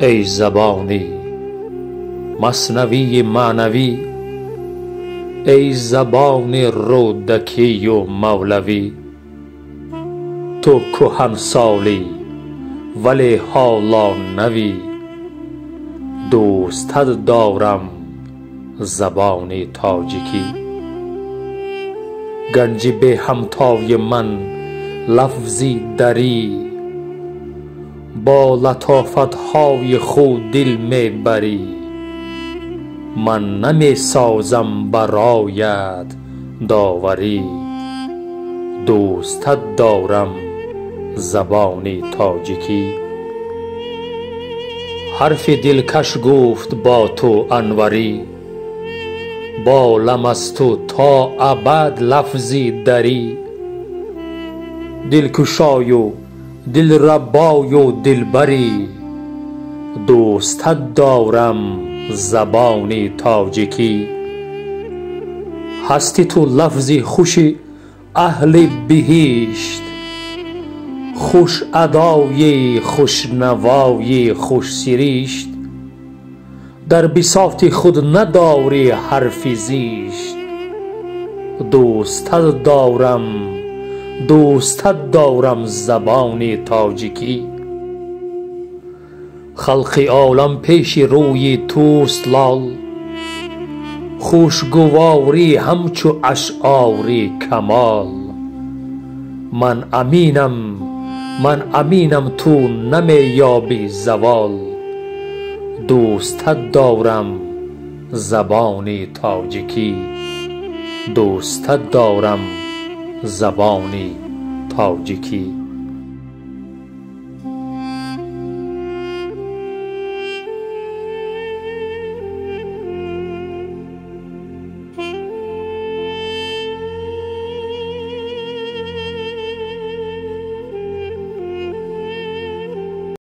ای زبانی مثنوی معنوی، ای زبان رودکی و مولوی. تو کهنسالی ولی حالا نوی، دوستت دارم زبان تاجیکی. گنج به همتای من لفظی دری، با لطافت های خود دل می بری. من نمی سازم برایت داوری، دوستت دارم زبان تاجیکی. حرف دلکش گفت با تو انوری، با لم از تو تا ابد لفظی دری. دلکشای و دلربای و دلبری، دوستت دارم زبان تاجیکی. هستی تو لفظی خوش اهل بهشت، خوش ادای خوش نوای خوش سریشت. در بساط خود نداری حرف زیشت، دوستت دارم زبان تاجیکی. خلق عالم پیش روی توست لال، خوشگواری همچو اشعاری کمال. من امینم تو نمی یابی زوال، دوستت دارم زبان تاجیکی. دوستت دارم زبان تاجیکی.